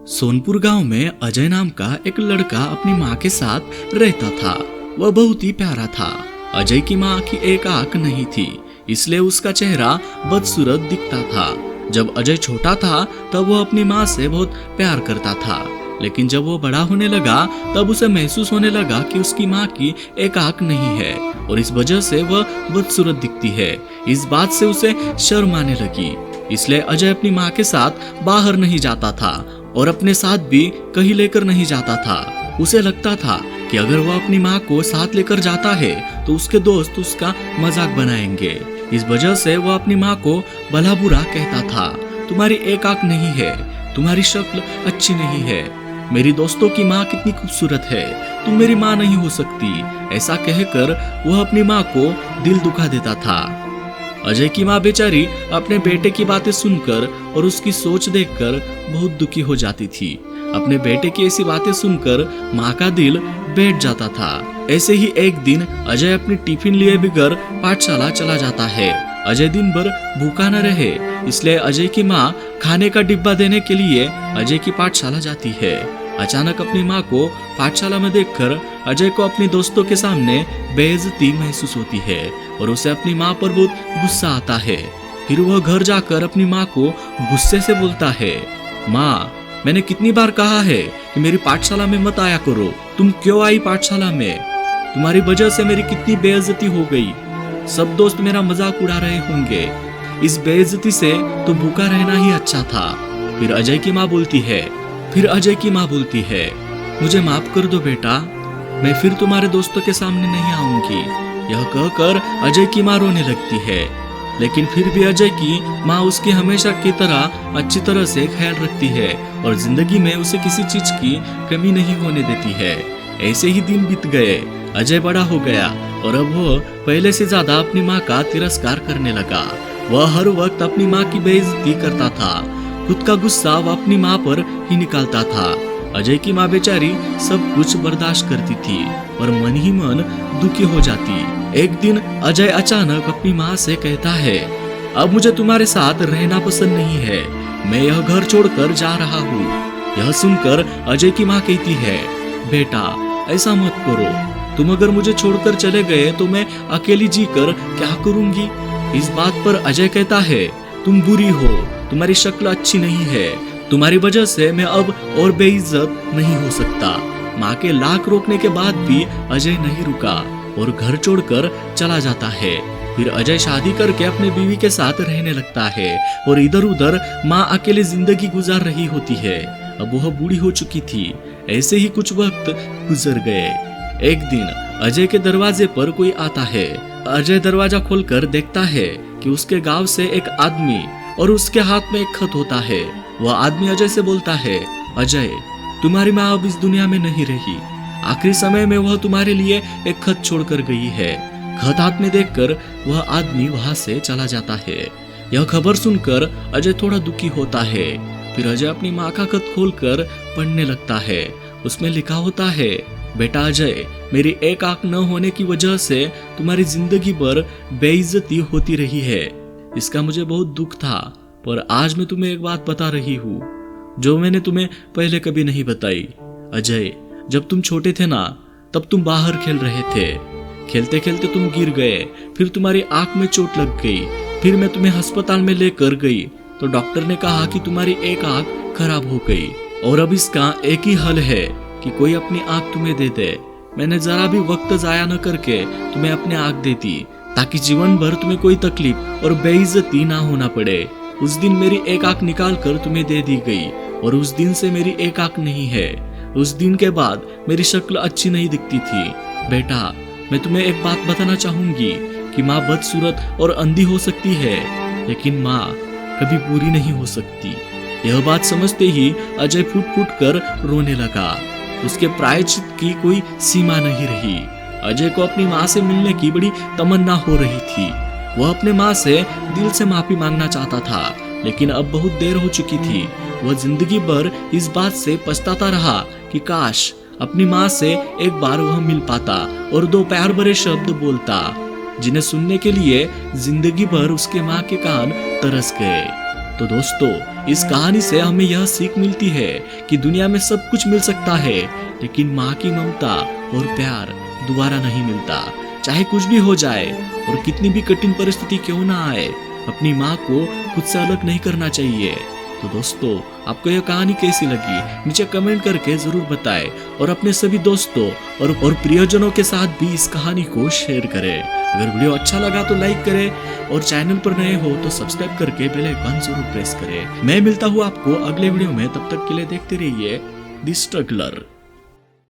सोनपुर गांव में अजय नाम का एक लड़का अपनी माँ के साथ रहता था। वह बहुत ही प्यारा था। अजय की माँ की एक आंख नहीं थी, इसलिए उसका चेहरा बदसूरत दिखता था। जब अजय छोटा था तब वह अपनी माँ से बहुत प्यार करता था, लेकिन जब वो बड़ा होने लगा तब उसे महसूस होने लगा कि उसकी माँ की एक आंख नहीं है और इस वजह से वह बदसूरत दिखती है। इस बात से उसे शर्म आने लगी, इसलिए अजय अपनी माँ के साथ बाहर नहीं जाता था और अपने साथ भी कहीं लेकर नहीं जाता था। उसे लगता था कि अगर वह अपनी माँ को साथ लेकर जाता है तो उसके दोस्त उसका मजाक बनाएंगे। इस वजह से वह अपनी माँ को भला बुरा कहता था। तुम्हारी एक आंख नहीं है, तुम्हारी शक्ल अच्छी नहीं है, मेरी दोस्तों की माँ कितनी खूबसूरत है, तुम मेरी माँ नहीं हो सकती, ऐसा कहकर वह अपनी माँ को दिल दुखा देता था। अजय की माँ बेचारी अपने बेटे की बातें सुनकर और उसकी सोच देखकर बहुत दुखी हो जाती थी। अपने बेटे की ऐसी बातें सुनकर माँ का दिल बैठ जाता था। ऐसे ही एक दिन अजय अपनी टिफिन लिए बगैर पाठशाला चला जाता है। अजय दिन भर भूखा न रहे, इसलिए अजय की माँ खाने का डिब्बा देने के लिए अजय की पाठशाला जाती है। अचानक अपनी माँ को पाठशाला में देखकर अजय को अपने दोस्तों के सामने बेइज्जती महसूस होती है और उसे अपनी माँ पर बहुत गुस्सा आता है। फिर वह घर जाकर अपनी माँ को गुस्से से बोलता है, माँ, मैंने कितनी बार कहा है कि मेरी पाठशाला में मत आया करो, तुम क्यों आई पाठशाला में? तुम्हारी वजह से मेरी कितनी बेइज्जती हो गई। सब दोस्त मेरा मजाक उड़ा रहे होंगे। इस बेइज्जती से तो भूखा रहना ही अच्छा था। फिर अजय की माँ बोलती है, मुझे माफ कर दो बेटा, मैं फिर तुम्हारे दोस्तों के सामने नहीं आऊंगी। यह कहकर अजय की माँ रोने लगती है, लेकिन फिर भी अजय की माँ उसकी हमेशा की तरह अच्छी तरह से ख्याल रखती है और जिंदगी में उसे किसी चीज की कमी नहीं होने देती है। ऐसे ही दिन बीत गए। अजय बड़ा हो गया और अब वह पहले से ज्यादा अपनी माँ का तिरस्कार करने लगा। वह हर वक्त अपनी माँ की बेइज्जती करता था। खुद का गुस्सा वह अपनी माँ पर ही निकालता था। अजय की माँ बेचारी सब कुछ बर्दाश्त करती थी और मन ही मन दुखी हो जाती। एक दिन अजय अचानक अपनी माँ से कहता है, अब मुझे तुम्हारे साथ रहना पसंद नहीं है, मैं यह घर छोड़कर जा रहा हूँ। यह सुनकर अजय की माँ कहती है, बेटा ऐसा मत करो, तुम अगर मुझे छोड़कर चले गए तो मैं अकेली जीकर क्या करूंगी? इस बात पर अजय कहता है, तुम बुरी हो, तुम्हारी शक्ल अच्छी नहीं है, तुम्हारी वजह से मैं अब और बेइज्जत नहीं हो सकता। माँ के लाख रोकने के बाद भी अजय नहीं रुका और घर छोड़कर चला जाता है। फिर अजय शादी करके अपने बीवी के साथ रहने लगता है और इधर उधर माँ अकेले जिंदगी गुजार रही होती है। अब वह बूढ़ी हो चुकी थी। ऐसे ही कुछ वक्त गुजर गए। एक दिन अजय के दरवाजे पर कोई आता है। अजय दरवाजा खोलकर देखता है कि उसके गांव से एक आदमी और उसके हाथ में एक खत होता है। वह आदमी अजय से बोलता है, अजय, तुम्हारी माँ अब इस दुनिया में नहीं रही, आखिरी समय में वह तुम्हारे लिए एक खत छोड़कर गई है। खत हाथ में देखकर वह आदमी वहां से चला जाता है। यह खबर सुनकर अजय थोड़ा दुखी होता है। फिर अजय अपनी माँ का खत खोलकर पढ़ने लगता है। उसमें लिखा होता है, बेटा अजय, मेरी एक आंख न होने की वजह से तुम्हारी जिंदगी भर बेइज्जती होती रही है। इसका मुझे बहुत दुख था, पर आज मैं तुम्हें एक बात बता रही हूँ जो मैंने तुम्हें पहले कभी नहीं बताई। अजय, जब तुम छोटे थे ना, तब तुम बाहर खेल रहे थे। खेलते खेलते तुम गिर गए, फिर तुम्हारी आंख में चोट लग गई। फिर मैं तुम्हें अस्पताल में लेकर गई तो डॉक्टर ने कहा कि तुम्हारी एक आंख खराब हो गई और अब इसका एक ही हल है कि कोई अपनी आंख तुम्हें दे दे। मैंने जरा भी वक्त जाया न करके तुम्हें अपनी आंख दे दी ताकि जीवन भर तुम्हें कोई तकलीफ और बेइज्जती ना होना पड़े। उस दिन मेरी एक आंख निकाल कर तुम्हें दे दी गई और उस दिन से मेरी एक आंख नहीं है। उस दिन के बाद मेरी शक्ल अच्छी नहीं दिखती थी। बेटा, मैं तुम्हें एक बात बताना चाहूंगी कि माँ बदसूरत और अंधी हो सकती है, लेकिन माँ कभी बुरी नहीं हो सकती। यह बात समझते ही अजय फूट फूट कर रोने लगा। उसके प्रायश्चित की कोई सीमा नहीं रही। अजय को अपनी माँ से मिलने की बड़ी तमन्ना हो रही थी। वह अपने माँ से दिल से माफी मांगना चाहता था, लेकिन अब बहुत देर हो चुकी थी। वह जिंदगी भर इस बात से पछताता रहा कि काश अपनी माँ से एक बार वह मिल पाता और दो प्यार भरे शब्द बोलता, जिन्हें सुनने के लिए जिंदगी भर उसके माँ के कान तरस गए। तो दोस्तों, इस कहानी से हमें यह सीख मिलती है कि दुनिया में सब कुछ मिल सकता है, लेकिन माँ की ममता और प्यार दोबारा नहीं मिलता। चाहे कुछ भी हो जाए और कितनी भी कठिन परिस्थिति क्यों ना आए, अपनी माँ को खुद से अलग नहीं करना चाहिए। तो दोस्तों, आपको यह कहानी कैसी लगी नीचे कमेंट करके जरूर बताएं और अपने सभी दोस्तों और प्रियजनों के साथ भी इस कहानी को शेयर करें। अगर वीडियो अच्छा लगा तो लाइक करें और चैनल पर नए हो तो सब्सक्राइब करके बेल आइकन जरूर प्रेस करें। मैं मिलता हूँ आपको अगले वीडियो में, तब तक के लिए देखते रहिए द स्ट्रगलर।